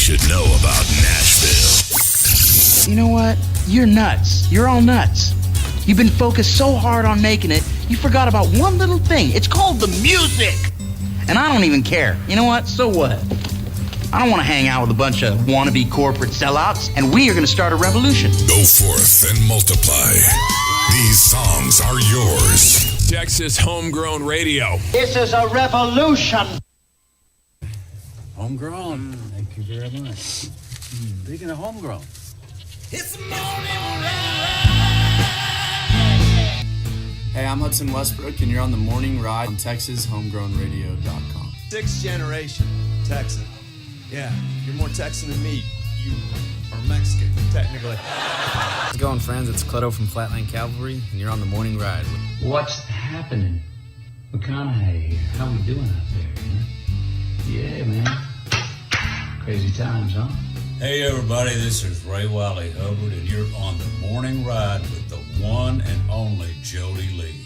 should know about Nashville. You know what? You're nuts. You're all nuts. You've been focused so hard on making it, you forgot about one little thing. It's called the music. And I don't even care. You know what? So what? I don't want to hang out with a bunch of wannabe corporate sellouts, and we are going to start a revolution. Go forth and multiply. These songs are yours. Texas Homegrown Radio. This is a revolution. Homegrown. Thank you very much. Speaking of homegrown. It's morning ride. Hey, I'm Hudson Westbrook, and you're on the Morning Ride on TexasHomegrownRadio.com. Sixth generation Texan. Yeah, you're more Texan than me. You are Mexican, technically. How's it going, friends? It's Clutto from Flatland Cavalry, and you're on the Morning Ride. What's happening? McConaughey here. How we doing out there, Yeah, man. Crazy times, huh? Hey, everybody, this is Ray Wiley Hubbard, and you're on the Morning Ride with the one and only Jody Lee.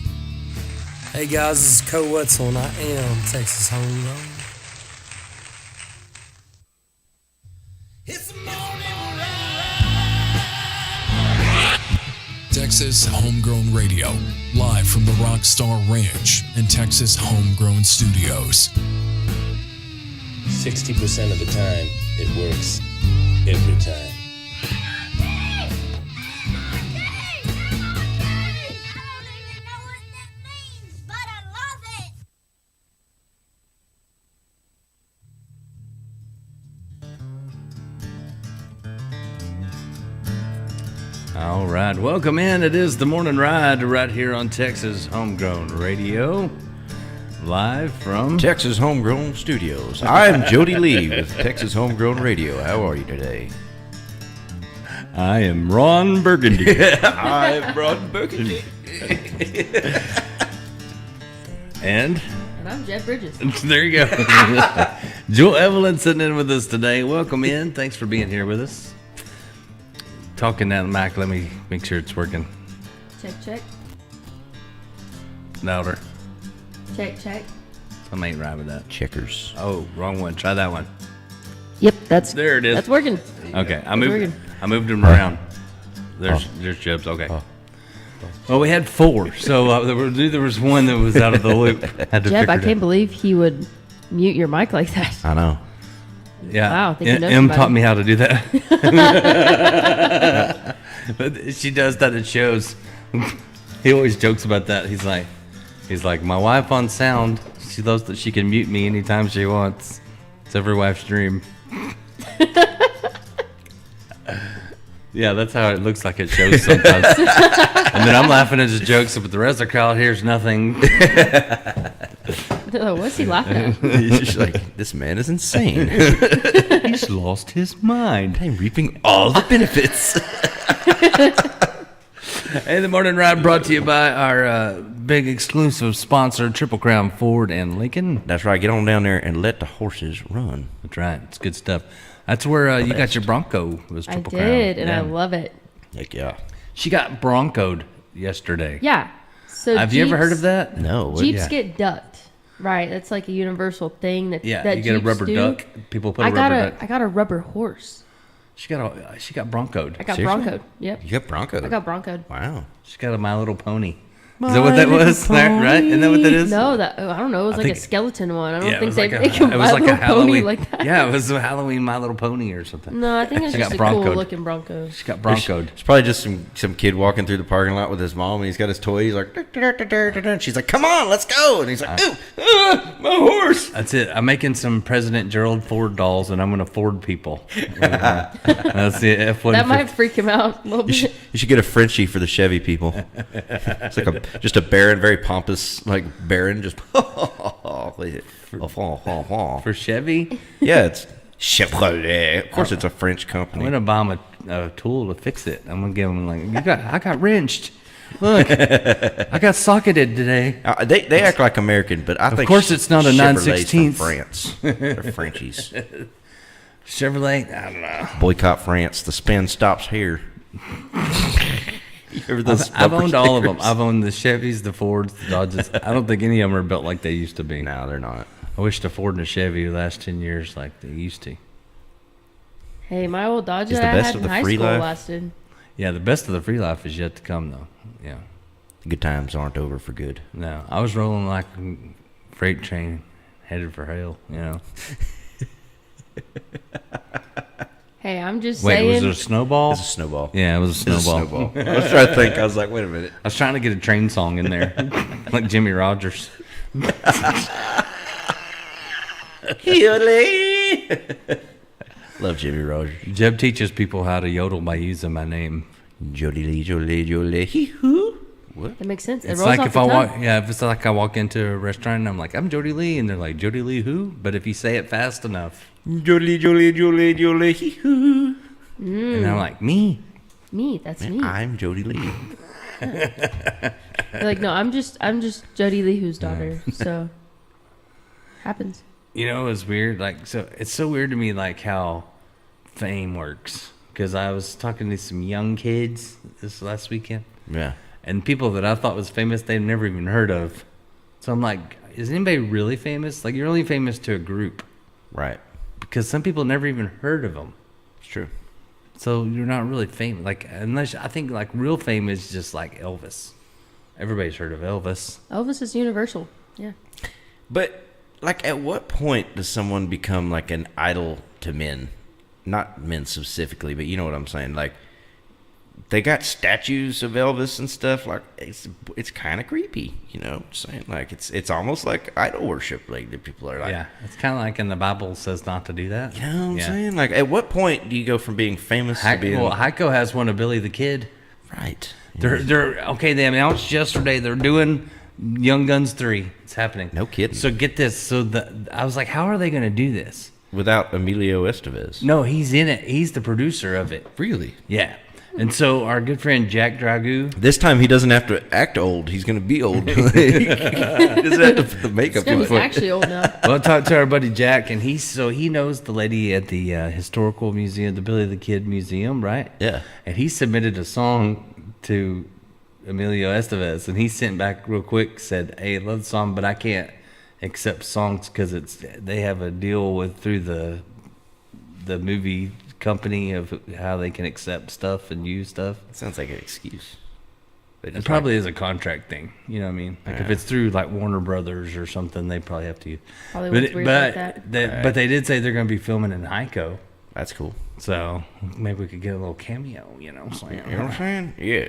Hey, guys, this is Co Wetzel, and I am Texas Homegrown. It's morning ride. Texas Homegrown Radio, live from the Rockstar Ranch and Texas Homegrown Studios. 60% of the time, it works every time. All right, welcome in. It is the Morning Ride right here on Texas Homegrown Radio, live from Texas Homegrown Studios. I'm Jody Lee with Texas Homegrown Radio. How are you today? I am Ron Burgundy. I'm Ron Burgundy. And I'm Jeff Bridges. There you go. Jewell Evelyn sitting in with us today. Welcome in. Thanks for being here with us. Talking down the mic. Let me make sure it's working. Check, check. Louder. Check, check. I ain't right with that. Checkers. Oh, wrong one. Try that one. Yep, that's there. It is. That's working. Okay, I moved them around. There's Jeb's. Okay. Well, we had four, so there was one that was out of the loop. Jeb, I can't believe he would mute your mic like that. I know. Yeah. Wow. I think he knows M somebody. taught me how to do that. But she does that at shows. He always jokes about that. He's like, my wife on sound. She loves that she can mute me anytime she wants. It's every wife's dream. Yeah, that's how it looks like at shows sometimes. And then I'm laughing at his jokes, but the rest of the crowd hears nothing. What's he laughing at? He's just like, this man is insane. He's lost his mind. I'm reaping all the benefits. Hey, the Morning Ride brought to you by our big exclusive sponsor, Triple Crown Ford and Lincoln. That's right. Get on down there and let the horses run. That's right. It's good stuff. That's where you got your Bronco. Was Triple Crown. I did, and I love it. Heck yeah. She got broncoed yesterday. Yeah. So have you ever heard of that? No. Jeeps get ducked. Right. That's like a universal thing that you that get a Jeeps rubber do. duck. People put a rubber duck. I got a rubber horse. She got broncoed. I got Seriously? broncoed. Yep. You got broncoed? I got broncoed. Wow. She got a My Little Pony. Is that what that was? Right? Isn't that what that is? No, I don't know. It was like a skeleton one. I don't think they make it was like a Halloween like that. Yeah, it was a Halloween My Little Pony or something. No, I think it's just a cool looking Bronco. She got broncoed. It's probably just some kid walking through the parking lot with his mom, and he's got his toy. He's like, and she's like, come on, let's go. And he's like, my horse. That's it. I'm making some President Gerald Ford dolls, and I'm going to Ford people. That's the F-150. That might freak him out a little bit. You should get a Frenchie for the Chevy people. It's like just a baron, very pompous, like baron, just for Chevy. Yeah, it's Chevrolet. Of course, it's a French company. I'm gonna buy him a tool to fix it. I'm gonna give him I got wrenched. Look, I got socketed today. They act like American, but I think of course it's not a 9/16. France, they're Frenchies. Chevrolet, I don't know. Boycott France. The spin stops here. I've owned all of them. I've owned the Chevys, the Fords, the Dodges. I don't think any of them are built like they used to be. No, they're not. I wish the Ford and the Chevy would last 10 years like they used to. Hey, my old Dodge Is that the I best had of in the high free school life? lasted. Yeah, the best of the free life is yet to come, though. Yeah. Good times aren't over for good. No, I was rolling like a freight train headed for hell, you know. Hey, I'm just Wait, saying. was it a snowball? It's a snowball. Yeah, it was a snowball. I was trying to think. I was like, wait a minute. I was trying to get a train song in there, like Jimmy Rogers. Love Jimmy Rogers. Jeb teaches people how to yodel by using my name. Jody Lee, Jody, Jody, hee-hoo. What? That makes sense. It It's rolls like off if the I tongue. walk, if it's like I walk into a restaurant and I'm like, I'm Jody Lee, and they're like, Jody Lee who? But if you say it fast enough, Jody, Jody, Jody, Jody, hee-hoo. and I'm like, me. Me, that's me. I'm Jody Lee. They're like, no, I'm just Jody Lee Who's daughter. So happens. You know, it's weird. Like, so it's so weird to me, like how fame works. Because I was talking to some young kids this last weekend. Yeah. And people that I thought was famous, they've never even heard of. So I'm like, is anybody really famous? Like, you're only famous to a group. Right. Because some people never even heard of them. It's true. So you're not really famous. Like, unless, I think, like, real fame is just like Elvis. Everybody's heard of Elvis. Elvis is universal. Yeah. But, like, at what point does someone become, like, an idol to men? Not men specifically, but you know what I'm saying. Like, they got statues of Elvis and stuff. Like, it's kind of creepy, you know what I'm saying? Like, it's almost like idol worship. Like, the people are like... Yeah, it's kind of like in the Bible says not to do that. You know what I'm saying? Like, at what point do you go from being famous to being... Well, Heiko has one of Billy the Kid. Right. They're okay. They announced yesterday they're doing Young Guns 3. It's happening. No kidding. So get this. So I was like, how are they going to do this without Emilio Estevez? No, he's in it. He's the producer of it. Really? Yeah. And so our good friend Jack Dragoo. This time he doesn't have to act old. He's going to be old. He doesn't have to put the makeup on. He's actually old now. Well, I talked to our buddy Jack, and he knows the lady at the historical museum, the Billy the Kid Museum, right? Yeah. And he submitted a song to Emilio Estevez, and he sent back real quick, said, "Hey, I love the song, but I can't accept songs because they have a deal through the movie company of how they can accept stuff and use stuff." Sounds like an excuse. It probably is a contract thing, you know what I mean? Like if it's through like Warner Brothers or something, they probably have to. Probably what's weird about that. But they did say they're going to be filming in Heiko. That's cool. So maybe we could get a little cameo, you know? So, you know what I'm saying? Yeah.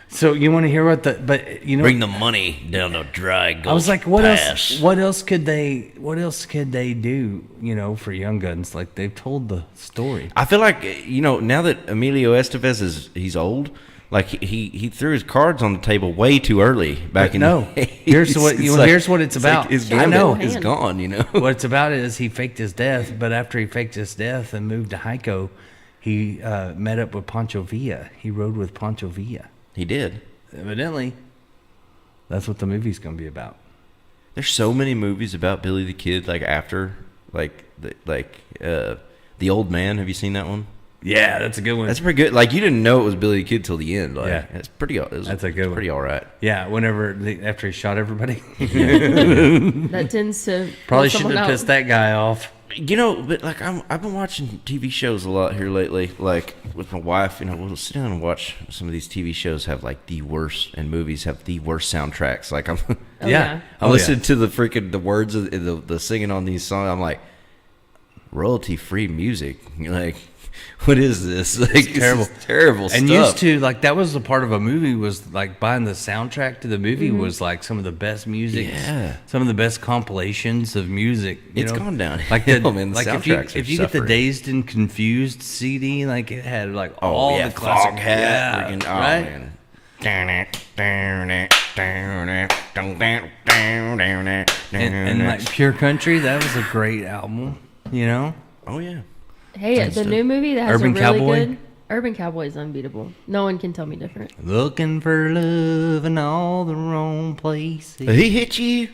So you want to hear what bring the money down the dry Gulch I was like, Pass. what else could they do, you know, for Young Guns? Like they've told the story. I feel like, you know, now that Emilio Estevez he's old, like he threw his cards on the table way too early back in the 80s. Here's what it's about. Like his I know is gone, you know. What it's about is he faked his death, but after he faked his death and moved to Heiko, he met up with Pancho Villa. He rode with Pancho Villa. He did. Evidently, that's what the movie's going to be about. There's so many movies about Billy the Kid, like after, The Old Man. Have you seen that one? Yeah, that's a good one. That's pretty good. Like you didn't know it was Billy the Kid till the end. Like, yeah, it's pretty. That's a good one. Pretty all right. Yeah, after he shot everybody. That tends to probably shouldn't have pissed that guy off. You know, but like I've been watching TV shows a lot here lately. Like with my wife, you know, we'll sit down and watch some of these TV shows have like the worst, and movies have the worst soundtracks. Like I'm listening to the words of the singing on these songs. I'm like, royalty free music. You're like, what is this? Like, it's terrible, terrible stuff. And used to, like, that was a part of a movie, was like buying the soundtrack to the movie was like some of the best music. Yeah. Some of the best compilations of music. It's gone down. Like, man, like if you get the Dazed and Confused CD, like it had like all the classic. Foghat. Yeah, right? And like Pure Country, that was a great album, you know? Oh, yeah. Hey, the new movie that has Urban a really Cowboy? good... Urban Cowboy is unbeatable. No one can tell me different. Looking for love in all the wrong places. He hit you.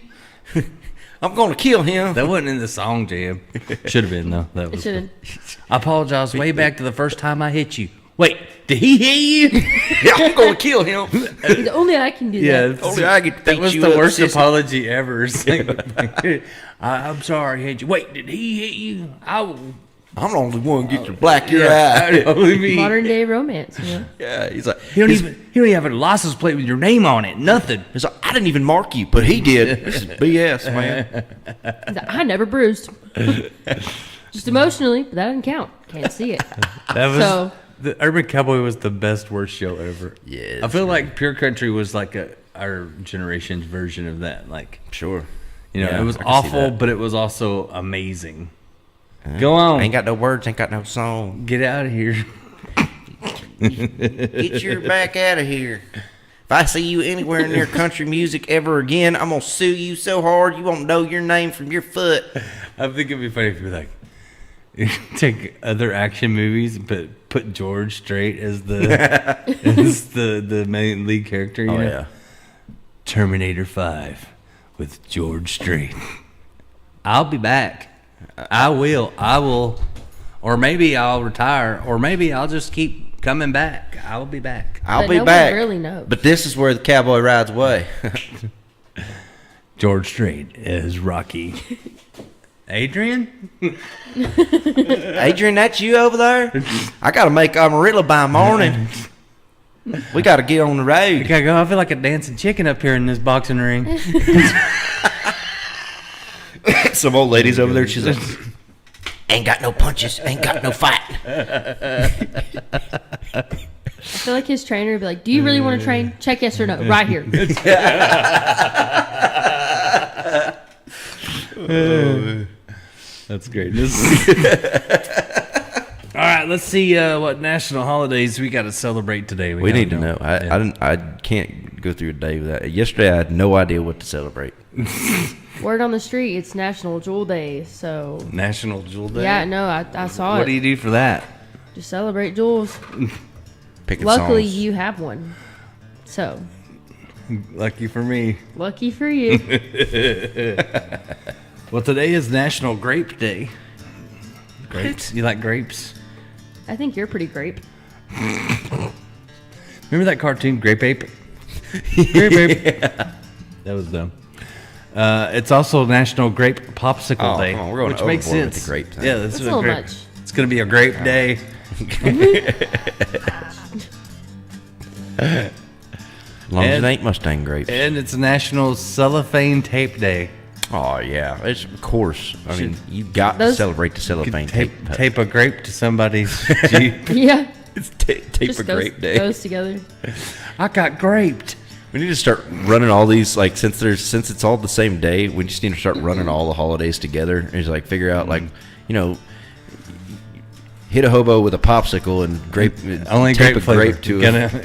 I'm going to kill him. That wasn't in the song, Jam. Should have been, though. That was. It should. I apologize way back to the first time I hit you. Wait, did he hit you? Yeah, I'm going to kill him. Only I can do that. Only I can that was the worst apology ever. I'm sorry, I hit you. Wait, did he hit you? I will I'm the only one get to black your eye. Modern day romance. Yeah. Yeah, he's like, He don't even have a license plate with your name on it. Nothing. He's like, I didn't even mark you, but he did. This is BS, man. He's like, I never bruised. Just emotionally, but that doesn't count. Can't see it. That was So- the Urban Cowboy was the best worst show ever. Yeah, I feel like Pure Country was like our generation's version of that. Like, sure, you know, Yeah, it was I can see awful, that. but it was also amazing. Go on, Ain't got no words, ain't got no song. get out of here. Get your back out of here. If I see you anywhere near country music ever again, I'm gonna sue you so hard you won't know your name from your foot. I think it'd be funny if you were like, take other action movies, but put George Strait as the main lead character. You know? Yeah. Terminator 5 with George Strait. I'll be back. I will. Or maybe I'll retire. Or maybe I'll just keep coming back. I'll be back. I'll But be no one back. really knows. But this is where the cowboy rides away. George Strait as Rocky. Adrian? Adrian, that's you over there? I gotta make Amarillo by morning. We gotta get on the road. I gotta go. I feel like a dancing chicken up here in this boxing ring. Some old ladies over there, she's like, ain't got no punches, ain't got no fight. I feel like his trainer would be like, do you really want to train? Check yes or no. Right here. That's great. All right, let's see what national holidays we got to celebrate today. We need to know. I can't go through a day without. Yesterday, I had no idea what to celebrate. Word on the street, it's National Jewel Day. So National Jewel Day? yeah, no, I saw it. What do you do for that? Just celebrate jewels. Picking Luckily, songs. you have one. So Lucky for me. lucky for you. Well, today is National Grape Day. Grapes? You like grapes? I think you're pretty grape. Remember that cartoon, Grape Ape? Grape Ape. That was dumb. It's also National Grape Popsicle Day, come on, we're going which makes overboard with sense. the grape thing. Yeah, that's That's a little grape. much. It's gonna be a grape day. As long as it ain't Mustang grapes. And it's National Cellophane Tape Day. Oh yeah, it's of course. I mean, you got to Those- celebrate the cellophane tape. Tape a grape to somebody's Jeep. Yeah. It's tape Just a goes, grape day. goes together. I got graped. We need to start running all these since it's all the same day. We just need to start running all the holidays together and just figure out hit a hobo with a popsicle and grape. Only tape grape a flavor. grape to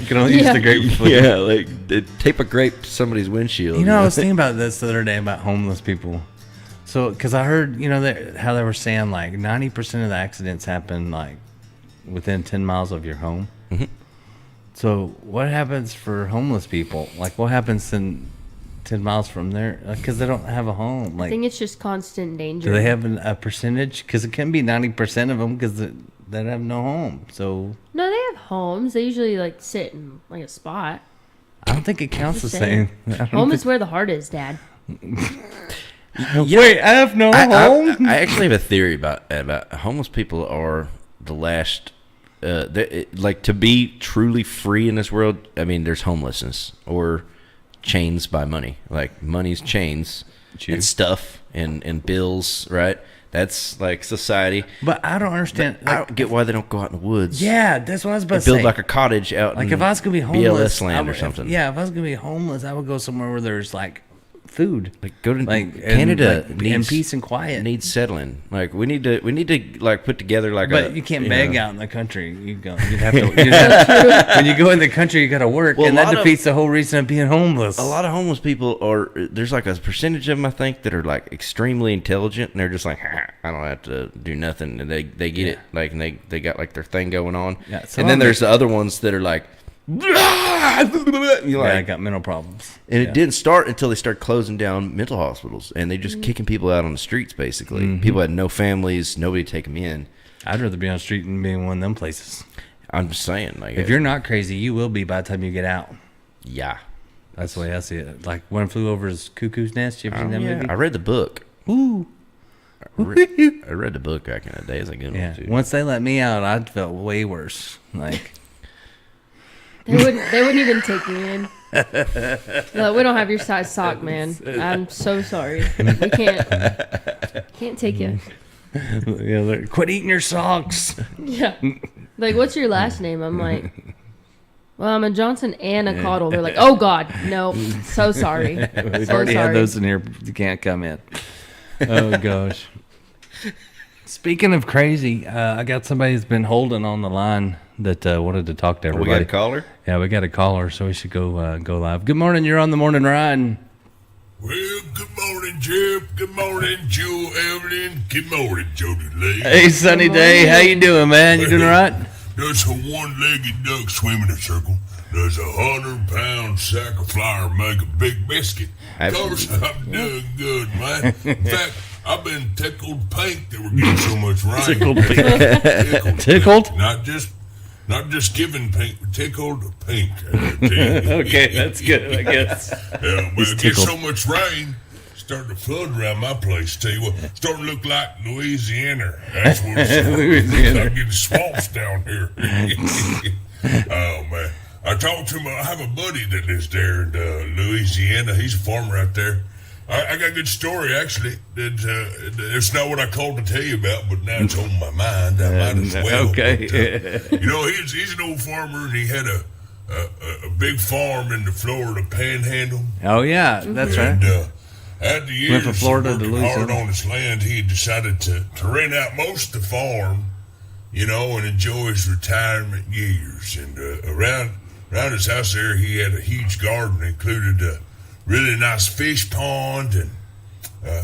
Can only use the grape flavor. Yeah, tape a grape to somebody's windshield. You know, I was thinking about this the other day about homeless people. So, because I heard, how they were saying 90% of the accidents happen within 10 miles of your home. Mm-hmm. So, what happens for homeless people? What happens in 10 miles from there? Because they don't have a home. I think it's just constant danger. Do they have a percentage? Because it can be 90% of them because they have no home. So, No, they have homes. They usually sit in a spot. I don't think it counts the Just same. saying. Home is where the heart is, Dad. Wait, I have no home? I actually have a theory about homeless people are the last. To be truly free in this world, I mean, there's homelessness or chains by money. Money's chains and stuff and bills, right? That's society. But I don't understand. I don't get why they don't go out in the woods. Yeah, that's what I was about They to say. build a cottage out in if I was gonna be homeless, BLS land I or would- something. If I was gonna be homeless, I would go somewhere where there's food. Go to and, Canada and needs peace and quiet. Needs settling. We need to put together But you can't beg out in the country. You'd have to. When you go in the country, you got to work, Well, and a that lot of- defeats the whole reason of being homeless. A lot of homeless people are. There's a percentage of them I think that are extremely intelligent, and they're just I don't have to do nothing, and they get it and they got their thing going on. Yeah, and then there's the other ones that are I got mental problems, and it didn't start until they started closing down mental hospitals, and they just kicking people out on the streets. Basically, people had no families, nobody to take them in. I'd rather be on the street than be in one of them places. I'm just saying, if you're not crazy, you will be by the time you get out. Yeah, that's the way I see it. One Flew Over His Cuckoo's Nest. You ever seen that movie? I read the book. Ooh. I read the book back in the day. It's a good one too. Once they let me out, I felt way worse. Like They wouldn't even take me in. No, we don't have your size sock, man. I'm so sorry. We can't take you. Yeah, quit eating your socks. Yeah. Like, what's your last name? I'm like, well, I'm a Johnson and a Caudle. They're like, oh God, no, so sorry. We've So already had sorry. those in here. You can't come in. Oh gosh. Speaking of crazy, I got somebody that's been holding on the line that wanted to talk to everybody. We got a caller? Yeah, we got a caller, so we should go live. Good morning. You're on the morning ride. Well, good morning, Jeff. Good morning, Jewell, Evelyn. Good morning, Jody Lee. Hey, Sunny Day. How you doing, man? You doing all right? Does a one-legged duck swim in a circle? Does a 100-pound sack of flour make a big biscuit? Of course, I'm doing good, man. In fact, I've been tickled pink that we're getting so much rain. Tickled pink. Tickled? Not just giving pink, but tickled pink. Okay, that's good, I guess. Yeah, well, it gets so much rain, starting to flood around my place. Tell you what, starting to look like Louisiana. That's what it's Louisiana. I'm getting swamps down here. Oh man, I talked to him. I have a buddy that lives there in Louisiana. He's a farmer out there. I got a good story actually. It's not what I called to tell you about, but now it's on my mind. I might as well. Okay. But, you know, he's an old farmer, and he had a big farm in the Florida Panhandle. Oh yeah, that's right. At the years Went from Florida to working hard Louisiana. on his land, he decided to rent out most of the farm, you know, and enjoy his retirement years. And around his house there, he had a huge garden that included a really nice fish pond, and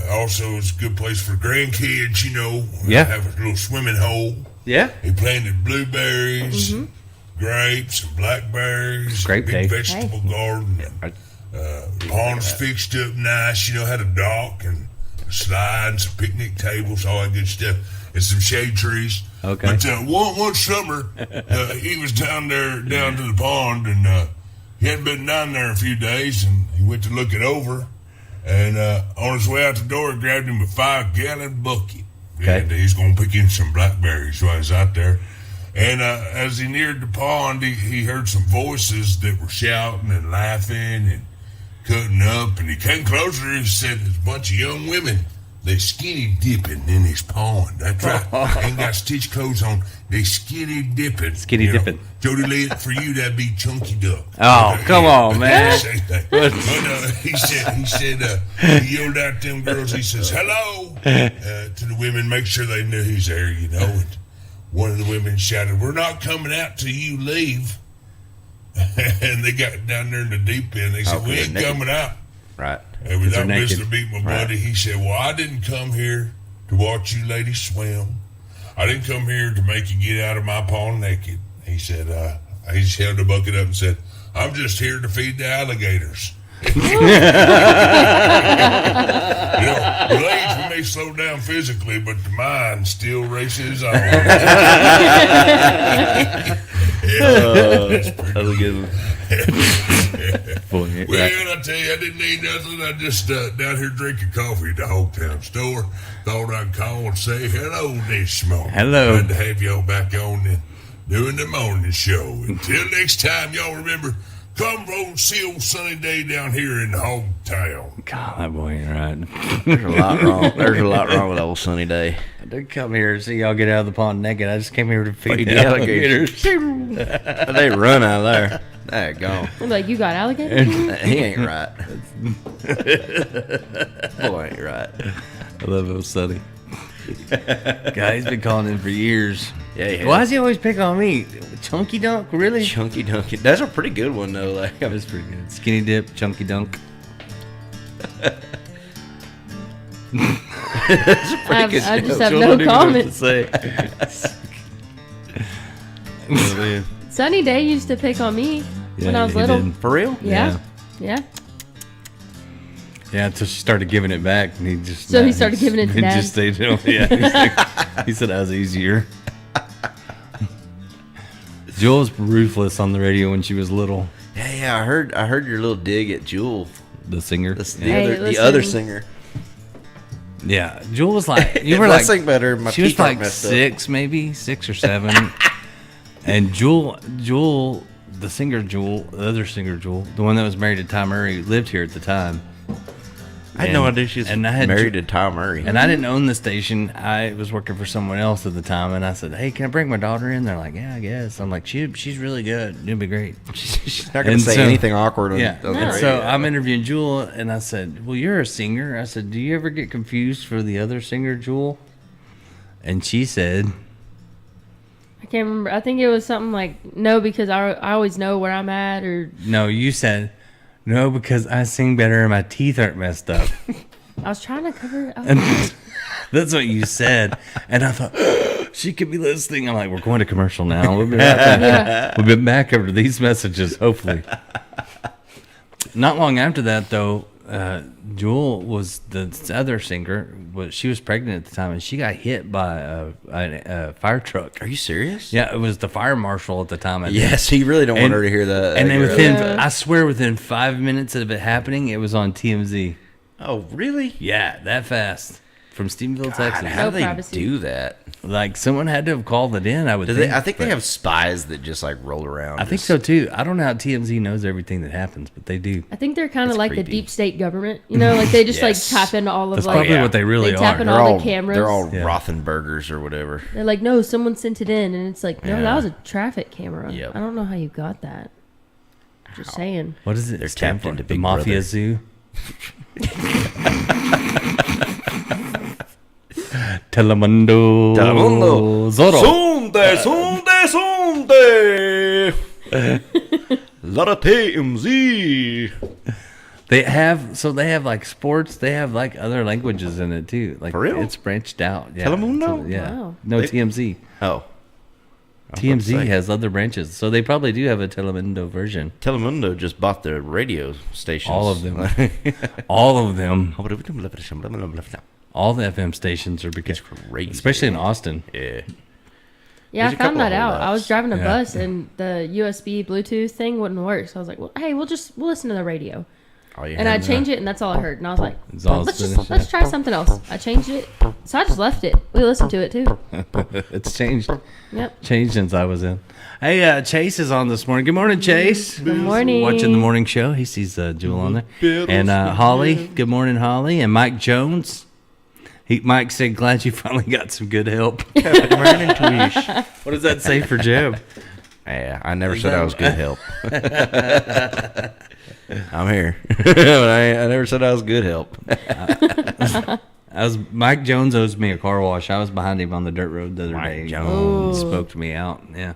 also it's a good place for grandkids, you know. Yeah. Have a little swimming hole. Yeah. He planted blueberries, grapes, and blackberries. Great big day. vegetable garden. Ponds fixed up nice, you know, had a dock and a slide and some picnic tables, all that good stuff, and some shade trees. Okay. But one summer, he was down to the pond, and he hadn't been down there a few days, and he went to look it over, and on his way out the door, he grabbed him a 5-gallon bucket. Okay. And he's going to pick in some blackberries while he's out there. And as he neared the pond, he heard some voices that were shouting and laughing and cutting up, and he came closer and said, there's a bunch of young women. They skinny dipping in his pond. That's right. Ain't got stitch clothes on. They skinny dipping. Skinny dipping. Jody Lee, for you, that'd be Chunky Duck. Oh, come on, man. But he said, he yelled out to them girls. He says, hello, to the women. Make sure they knew he's there, you know. And one of the women shouted, we're not coming out till you leave. And they got down there in the deep end. They said, we ain't coming out. Right. And without naked. missing to meet my buddy, he said, well, I didn't come here to watch you ladies swim. I didn't come here to make you get out of my pond naked. He said, he just held the bucket up and said, I'm just here to feed the alligators. You know, the legs may slow down physically, but the mind still races on. That's a good one. Boy, Well, I tell you, I didn't need nothing. I just down here drinking coffee at the Hogtown store. Thought I'd call and say hello this morning. Hello. Glad to have y'all back on and doing the morning show. Until next time, y'all remember, come roll and see old sunny day down here in the Hogtown. God, that boy ain't right. There's a lot wrong. There's a lot wrong with old Sunny Day. I didn't come here to see y'all get out of the pond naked. I just came here to feed Feed the the alligators. They run out of there. There you go. I'm like, you got alligators? He ain't right. Boy, ain't right. I love old Sonny. God, he's been calling in for years. Yeah, he Why has. does he always pick on me? Chunky Dunk? Really? Chunky Dunk. That's a pretty good one, though. Like, That's pretty good. Skinny Dip, Chunky Dunk. That's a pretty good I just joke. have Joel no don't even know what to comments. say. Oh, man. Sunny Day used to pick on me when I was he little. did. For real? Yeah. Yeah, until she started giving it back, and he just. So he started giving it to he Dad. just stayed home. Yeah, he said that was easier. Jewell was ruthless on the radio when she was little. Yeah, I heard your little dig at Jewell, The singer. the Hey, other listen. singer. Yeah, Jewel was like, you were If I like, sing better, my she was teeth aren't like messed up. 6 or 7, and Jewel, the singer Jewel, the other singer Jewel, the one that was married to Tom Murray, lived here at the time. I had no idea she was married to Tom Murray. And I didn't own the station. I was working for someone else at the time, and I said, "Hey, can I bring my daughter in?" They're like, "Yeah, I guess." I'm like, "She's really good. It'll be great." She's not going to say anything awkward. So I'm interviewing Jewel, and I said, "Well, you're a singer." I said, "Do you ever get confused for the other singer, Jewel?" And she said, I can't remember. I think it was something like, no, because I always know where I'm at, or... No, you said, no, because I sing better and my teeth aren't messed up. I was trying to cover it up. That's what you said. And I thought, she could be listening. I'm like, we're going to commercial now. We'll be right back. We'll be back after these messages, hopefully. Not long after that, though, Jewel was the other singer. She was pregnant at the time, and she got hit by a fire truck. Are you serious? Yeah, it was the fire marshal at the time. Yes, he really don't want her to hear that. And then I swear, within 5 minutes of it happening, it was on TMZ. Oh, really? Yeah, that fast. From Stephenville, Texas. How do they do that? Like, someone had to have called it in, I would think. I think they have spies that just, like, roll around. I think so, too. I don't know how TMZ knows everything that happens, but they do. I think they're kind of like the deep state government. You know, like, they just, like, tap into all of, That's probably what they really are. They tap into all the cameras. They're all Rothenbergers or whatever. They're like, no, someone sent it in, and it's like, no, that was a traffic camera. Yep. I don't know how you got that. Just saying. What is it? They're tapped into the Big Mafia Brother. Zoo? Telemundo. Zorro. Sunday. Lot of TMZ. They have like sports. They have like other languages in it too. Like, for real? It's branched out. Yeah. Telemundo? So, yeah. Wow. No, TMZ. Oh. TMZ has other branches, so they probably do have a Telemundo version. Telemundo just bought the radio stations. All of them. All of them. All the FM stations are because crazy, especially in Austin. Yeah. Yeah, There's I a found couple of that out. holdups. I was driving a Yeah. bus, and the USB Bluetooth thing wouldn't work. So I was like, well, hey, we'll listen to the radio. And I changed it, and that's all I heard. And I was like, It's all let's try something else. I changed it, so I just left it. We listened to it too. It's changed. Yep. Changed since I was in. Hey, Chase is on this morning. Good morning, Chase. Good morning. Watching the morning show. He sees Jewel on there. And Holly. Good morning, Holly. And Mike Jones. Mike said, glad you finally got some good help. What does that say for Jeb? Yeah, I never said I was good help. I'm here. But I never said I was good help. Mike Jones owes me a car wash. I was behind him on the dirt road the other day. Jones. He spoke to me out. Yeah.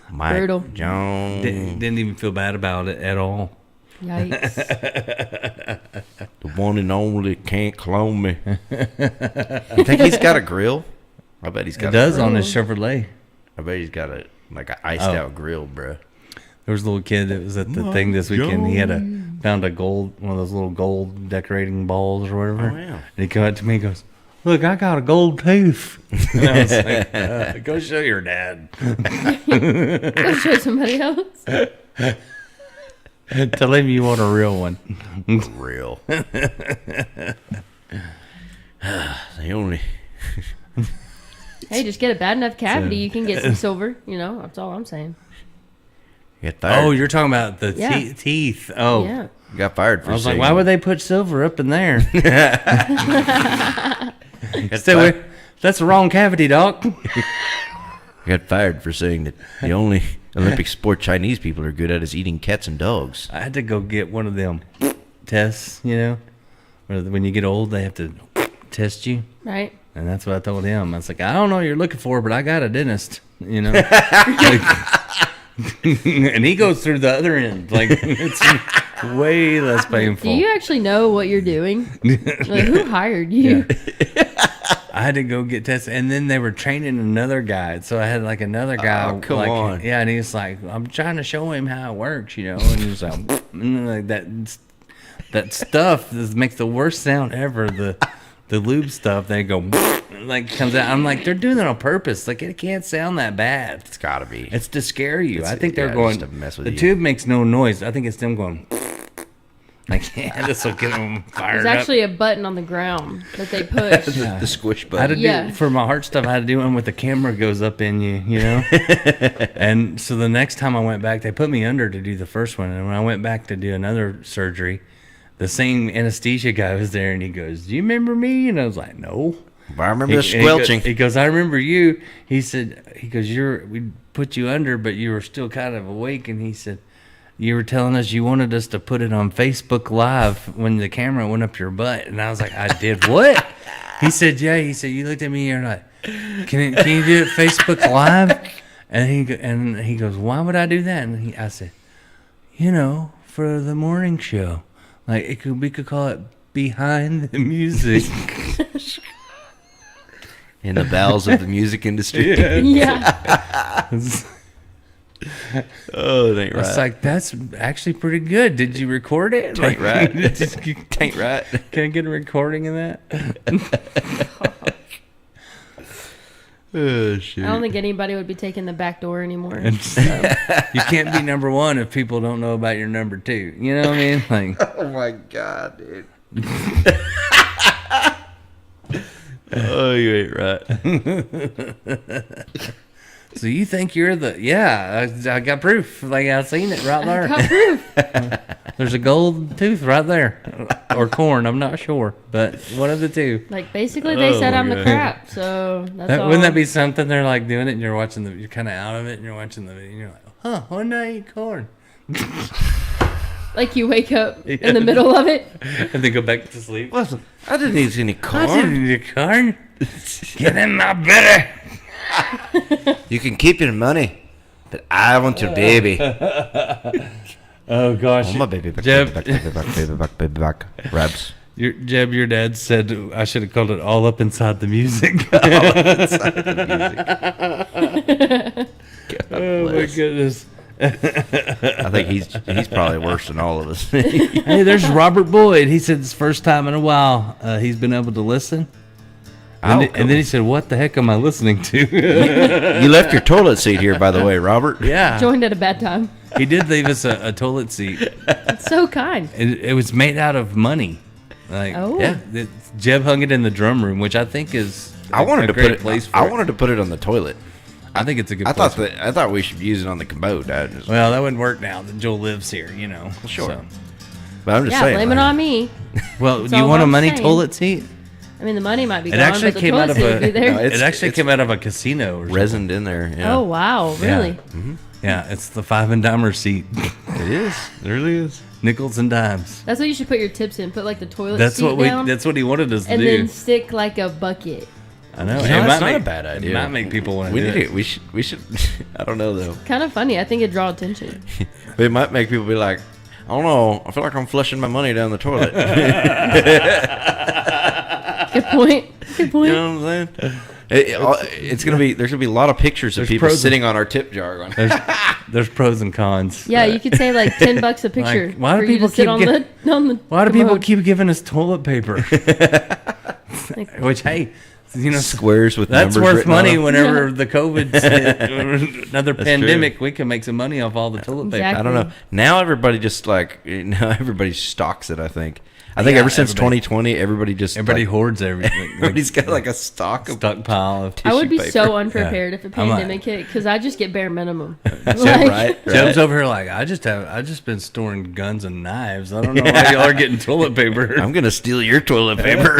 Mike Brutal. Jones. Didn't even feel bad about it at all. Yikes. The one and only can't clone me. You think he's got a grill? I bet he's got It does a grill. on his Chevrolet. I bet he's got an iced out grill, bro. There was a little kid that was at the thing this weekend. He had found one of those little gold decorating balls or whatever. Oh, yeah. And he came up to me and goes, "Look, I got a gold tooth." And I was like, "Go show your dad." Go show somebody else. Tell him you want a real one. Real. The only. Hey, just get a bad enough cavity, you can get some silver. You know, that's all I'm saying. Get fired. Oh, you're talking about the Yeah. teeth. Oh. Yeah. Got fired for I was like, saying- why would they put silver up in there? Got Stay away. That's the wrong cavity, Doc. Got fired for saying that the only Olympic sport Chinese people are good at is eating cats and dogs. I had to go get one of them tests, where when you get old, they have to test you. Right. And that's what I told him. I was like, I don't know what you're looking for, but I got a dentist, and he goes through the other end. Like, it's way less painful. Do you actually know what you're doing? Like, who hired you? I had to go get tested, and then they were training another guy. So I had like another guy. Oh, come on. Yeah, and he's like, I'm trying to show him how it works, and he was like, and like that stuff makes the worst sound ever. The lube stuff, they go like comes out. I'm like, they're doing it on purpose. Like, it can't sound that bad. It's gotta be. It's to scare you. I think they're just going. to mess with The you. tube makes no noise. I think it's them going. Like, yeah, this will get them fired There's up. actually a button on the ground that they push. the squish I had button. to do for my heart stuff. I had to do one with the camera goes up in you, you know. And so the next time I went back, they put me under to do the first one, and when I went back to do another surgery, the same anesthesia guy was there, and he goes, "Do you remember me?" And I was like, "No." But I remember the squelching. He goes, "I remember you." He said, we put you under, but you were still kind of awake, and he said, you were telling us you wanted us to put it on Facebook Live when the camera went up your butt. And I was like, I did what? He said, yeah. He said, you looked at me and you're like, can you do it Facebook Live? And he goes, why would I do that? And I said, for the morning show. Like, we could call it Behind the Music. In the bowels of the music industry. Yeah. Oh, it ain't right. It's like, that's actually pretty good. Did you record it? Ain't right. Ain't right. Can I get a recording of that? Oh, shoot. I don't think anybody would be taking the back door anymore. So. You can't be number one if people don't know about your number two. You know what I mean? Like, oh my God, dude. Oh, you ain't right. So you think you're the... Yeah, I got proof. Like, I seen it right there. I got proof. There's a gold tooth right there. Or corn, I'm not sure. But one of the two. Like, basically, they said I'm the crap, so that's all. Wouldn't that be something? They're like doing it and you're watching you're kind of out of it and you're watching the video and you're like, huh, why did I eat corn? Like you wake up in the middle of it. And then go back to sleep. Listen, I didn't eat any corn. I didn't eat corn. Get in my belly. You can keep your money, but I want your baby. Oh gosh, my baby back, Jeb, baby back. Rabs. Jeb, your dad said I should have called it All Up Inside the Music. All Up Inside the Music. Oh my goodness. I think he's probably worse than all of us. Hey, there's Robert Boyd. He said it's the first time in a while he's been able to listen. And then he said, what the heck am I listening to? You left your toilet seat here, by the way, Robert. Yeah. Joined at a bad time. He did leave us a toilet seat. It's so kind. It was made out of money. Like, yeah. Jeb hung it in the drum room, which I think is I wanted to put it. place for I it. wanted to put it on the toilet. I think it's a good I place. thought we should use it on the commode. Well, that wouldn't work now that Joel lives here, you know. Sure. So. But I'm just saying. Blame it on me. Well, That's do you all want a I'm money saying. toilet seat? I mean, the money might be It gone, actually but the came out toilet of seat would be there. it actually came out of a casino or resined in there. Yeah. Oh, wow. Really? Yeah. Mm-hmm. Yeah, it's the 5 and dimer seat. It is. It really is. Nickels and dimes. That's what you should put your tips in. Put like the toilet That's seat what down. That's what he wanted us to and do. then stick like a bucket. I know. You know, that's not a bad idea. It might make people want to do it. We should. I don't know though. Kind of funny. I think it'd draw attention. But it might make people be like, I don't know. I feel like I'm flushing my money down the toilet. Good point. Good point. You know what I'm saying? It's gonna be. There's gonna be a lot of pictures of people sitting on our tip jar. Going, there's pros and cons. Yeah, you could say like $10 a picture. Like, why do for you people to sit keep on get- the Why do people commode. keep giving us toilet paper? Which, hey, you know, squares with that's numbers worth written on money them. whenever the COVID another That's pandemic. true. We can make some money off all the toilet paper. Exactly. I don't know. Now everybody just now everybody stocks it. I think ever since 2020, everybody hoards everything. Everybody's got like a stockpile of I would be tissue so paper. unprepared if a I'm like- pandemic hit because I just get bare minimum. Right? Jeb's over here like I just been storing guns and knives. I don't know why y'all are getting toilet paper. I'm gonna steal your toilet paper.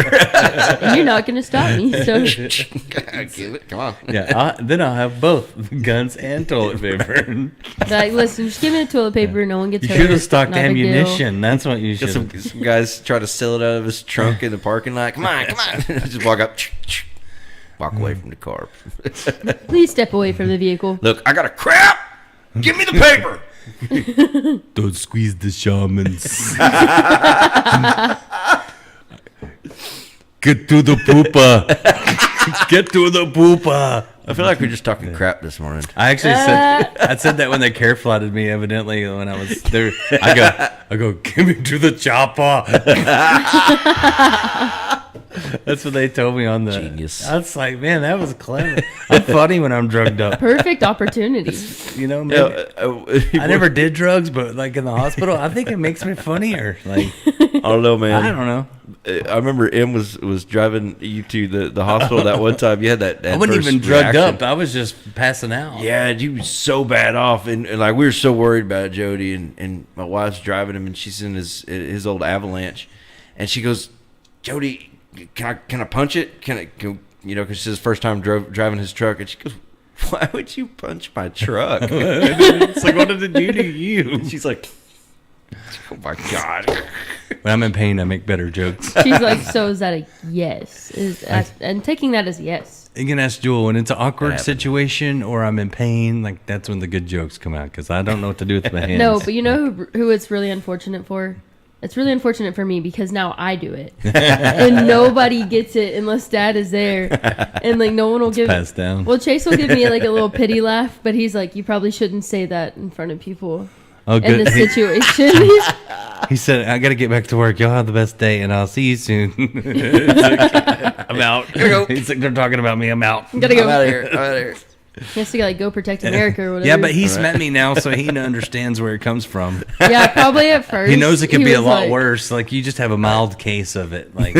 And you're not going to stop me. So Give it. Come on. Yeah, then I'll have both guns and toilet paper. like, listen, just give me the toilet paper. No one gets You hurt. should have stocked Not a big deal. ammunition. That's what you Got should. some guys try to sell it out of his trunk in the parking lot. Come on. Just walk up. Walk away from the car. Please step away from the vehicle. Look, I got a crap. Give me the paper. Don't squeeze the shamans. Get to the poopa. Get to the poopa. I feel like we're just talking crap this morning. I actually said that when they care flighted me. Evidently, when I was there, I go, give me to the chopper. That's what they told me on the Genius. I was like, man, that was clever. I'm funny when I'm drugged up. Perfect opportunity. You know, maybe, I never did drugs, but like in the hospital, I think it makes me funnier. Like, I don't know, man. I don't know. I remember M was driving you to the hospital that one time. You had that. I wasn't even drugged reaction. up. I was just passing out. Yeah, you was so bad off, and like we were so worried about Jody, and my wife's driving him, and she's in his old Avalanche, and she goes, Jody, can I punch it? Can you know, because it's his first time driving his truck, and she goes, why would you punch my truck? It's like, what did it do to you? And she's like, oh my God. When I'm in pain, I make better jokes. She's like, so is that a yes? And taking that as yes. You can ask Jewel when it's an awkward situation or I'm in pain. Like that's when the good jokes come out because I don't know what to do with my hands. No, but you know who it's really unfortunate for? It's really unfortunate for me because now I do it, and nobody gets it unless Dad is there, and like no one will give. Passed down. Well, Chase will give me like a little pity laugh, but he's like, "You probably shouldn't say that in front of people." Oh, good. In the situation. He said, I got to get back to work. Y'all have the best day, and I'll see you soon. Like, I'm out. He's like, they're talking about me. I'm out. Gotta go. I'm out of here. I'm out of here. He has to like go protect America or whatever. Yeah, but he's met me now, so he understands where it comes from. Yeah, probably at first. He knows it could be a was lot like- worse. Like, you just have a mild case of it. Like,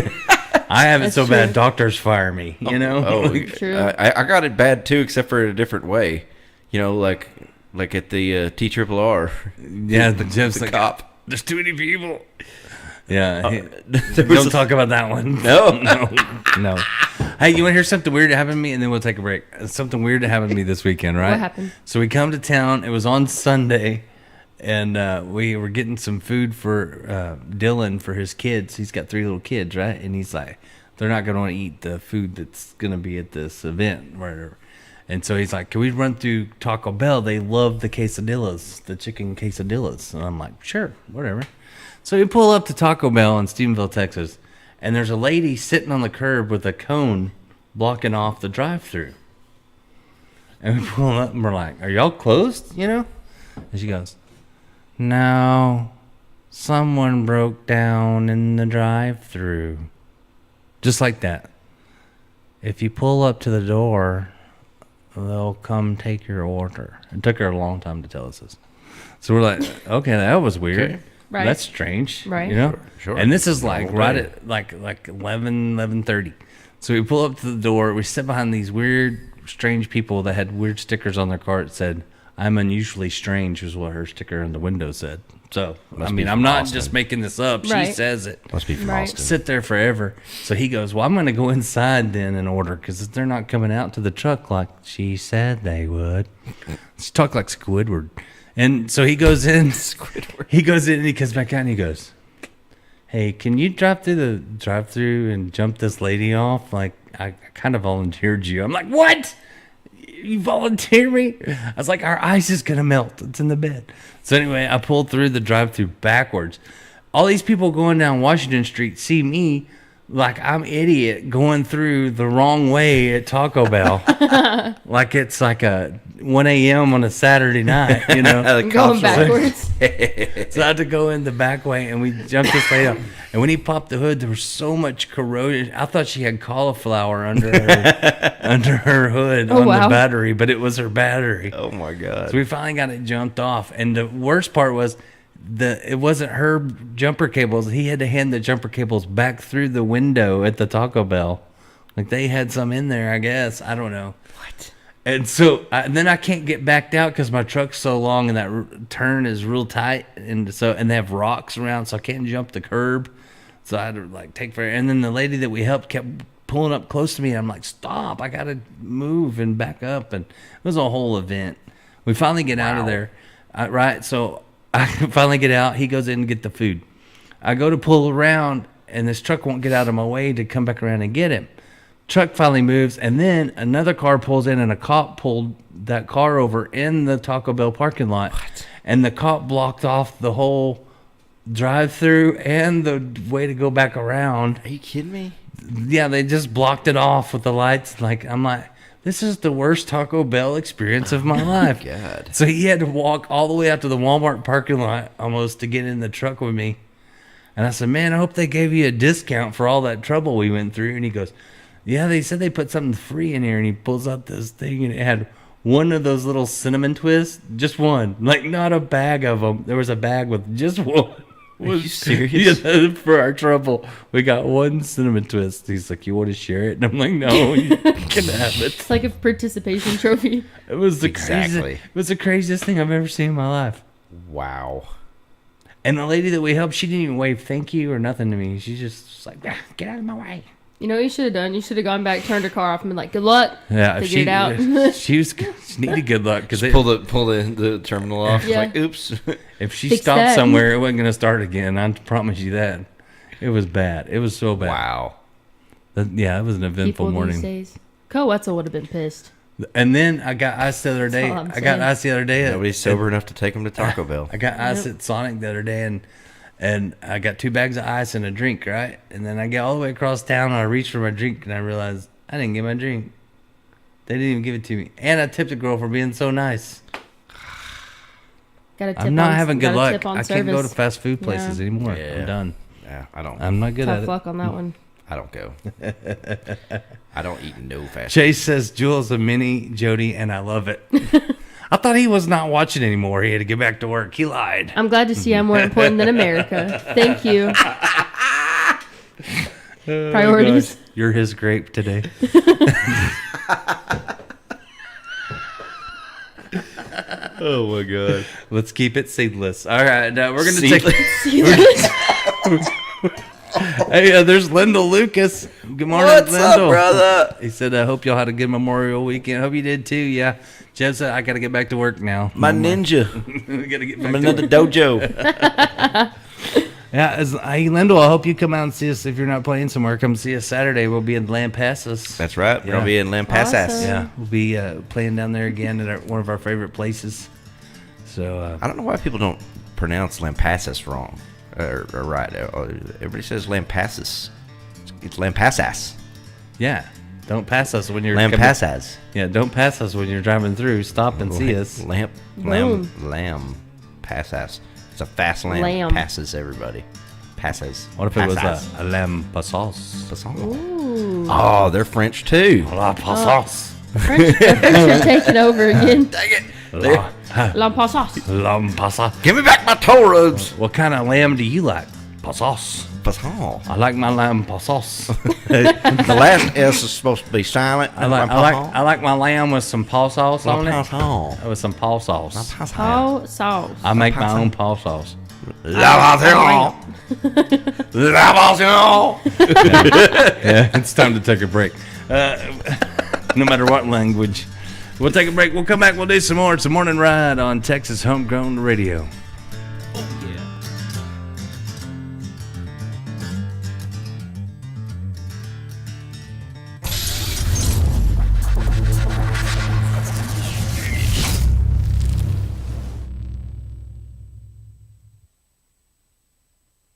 I have it That's so true. bad, doctors fire me, you know? Oh, True. I got it bad too, except for in a different way. You know, like at the TRRR. Yeah, the Jeff's the like, cop. There's too many people. Yeah. There was Don't talk about that one. No. No. Hey, you want to hear something weird that happened to me? And then we'll take a break. Something weird that happened to me this weekend, right? What happened? So we come to town. It was on Sunday. And we were getting some food for Dylan for his kids. He's got 3 little kids, right? And he's like, they're not going to want to eat the food that's going to be at this event or whatever. And so he's like, can we run through Taco Bell? They love the quesadillas, the chicken quesadillas. And I'm like, sure, whatever. So we pull up to Taco Bell in Stephenville, Texas. And there's a lady sitting on the curb with a cone blocking off the drive-thru. And we pull up and we're like, are y'all closed, you know? And she goes, no, someone broke down in the drive-thru. Just like that. If you pull up to the door, they'll come take your order. It took her a long time to tell us this. So we're like, okay, that was weird. Okay. Right. That's strange. Right. You know? Sure. And this is like Normal right day. at like 11:30. So we pull up to the door. We sit behind these weird, strange people that had weird stickers on their car that said, I'm unusually strange, was what her sticker on the window said. So, Must I be mean, from I'm not Austin. just making this up. She Right. says it. Must be from Right. Austin. Sit there forever. So he goes, well, I'm going to go inside then and order because they're not coming out to the truck like she said they would. She talked like Squidward. And so he goes in. Squidward. He goes in and he comes back out and he goes, hey, can you drive through the drive-thru and jump this lady off? Like, I kind of volunteered you. I'm like, what? You volunteer me? I was like, our ice is going to melt. It's in the bed. So anyway, I pulled through the drive-thru backwards. All these people going down Washington Street see me like I'm idiot going through the wrong way at Taco Bell. Like it's like a 1 a.m. on a Saturday night, you know? The Going cops are like- backwards. So I had to go in the back way, and we jumped this lady up. And when he popped the hood, there was so much corrosion. I thought she had cauliflower under her hood Oh, on wow. the battery, but it was her battery. Oh my God. So we finally got it jumped off. And the worst part was it wasn't her jumper cables. He had to hand the jumper cables back through the window at the Taco Bell. Like they had some in there, I guess. I don't know. What? And so then I can't get backed out because my truck's so long and that turn is real tight, and they have rocks around, so I can't jump the curb. So I had to like take forever. And then the lady that we helped kept pulling up close to me. And I'm like, stop! I gotta move and back up. And it was a whole event. We finally get out of there, right? So I finally get out. He goes in and get the food. I go to pull around, and this truck won't get out of my way to come back around and get him. Truck finally moves, and then another car pulls in, and a cop pulled that car over in the Taco Bell parking lot. What? And the cop blocked off the whole drive-through and the way to go back around. Are you kidding me? Yeah, they just blocked it off with the lights. Like, I'm like, this is the worst Taco Bell experience of my life. God. So So he had to walk all the way out to the Walmart parking lot almost to get in the truck with me. And I said, man, I hope they gave you a discount for all that trouble we went through. And he goes, yeah, they said they put something free in here. And he pulls out this thing, and it had one of those little cinnamon twists, just one, like not a bag of them. There was a bag with just one. Are you serious? Yeah, for our trouble, we got one cinnamon twist. He's like, you want to share it? And I'm like, no, you can have it. It's like a participation trophy. It was the craziest thing I've ever seen in my life. Wow. And the lady that we helped, she didn't even wave thank you or nothing to me. She's just like, get out of my way. You know what you should have done? You should have gone back, turned her car off, and been like, good luck. Yeah, Figure it out. she needed good luck. Because pull the terminal off. Yeah. It's like, oops. If she Fix stopped that. somewhere, it wasn't going to start again. I promise you that. It was bad. It was so bad. Wow. Yeah, it was an eventful People morning. these days. Wetzel would have been pissed. And then I got ice the other day. That's all I'm saying. Nobody's sober enough to take them to Taco Bell. I got ice at Sonic the other day, and I got 2 bags of ice and a drink, right? And then I get all the way across town, and I reach for my drink, and I realized I didn't get my drink. They didn't even give it to me. And I tipped a girl for being so nice. I'm not having good luck. I can't go to fast food places anymore. I'm done. Yeah, I'm not good Tough at it. luck on that one. I don't go. I don't eat no fast food. Chase says Jewell's a mini Jody, and I love it. I thought he was not watching anymore. He had to get back to work. He lied. I'm glad to see I'm more important than America. Thank you. Priorities. Gosh, you're his grape today. Oh my god. Let's keep it seedless. All right, now we're gonna Seedless. Hey, there's Lyndall Lucas. Good morning, What's Lyndall. up, brother? He said, I hope y'all had a good Memorial weekend. Hope you did too. Yeah. Jeff said, I got to get back to work now. My ninja. We got to get back I'm to another work. dojo. Yeah, hey, Lyndall, I hope you come out and see us. If you're not playing somewhere, come see us Saturday. We'll be in Lampasas. That's right. We're going to be in Lampasas. Awesome. Yeah, we'll be playing down there again at one of our favorite places. So I don't know why people don't pronounce Lampasas wrong. Or right. Everybody says Lampasas. It's Lampasas. yeah, don't pass us when you're Lampasas. Yeah, don't pass us when you're driving through. Stop and see us. Lamp Passas. It's a fast lamb. Lamb. Passes everybody. Passes. What if it was Passes. a lamb passos? Ooh. Oh, they're French too. La passos. French are taking over again. Dang it. Lampasas. Lamb passos. Give me back my toll roads. What kind of lamb do you like? Passos. Pascal. I like my lamb passos. The last S is supposed to be silent. I like my lamb with some paw sauce on it. Pascal. With some paw sauce. Paw sauce. I make my own paw sauce. La Yeah, it's time to take a break. No matter what language. We'll take a break. We'll come back. We'll do some more. It's a morning ride on Texas Homegrown Radio.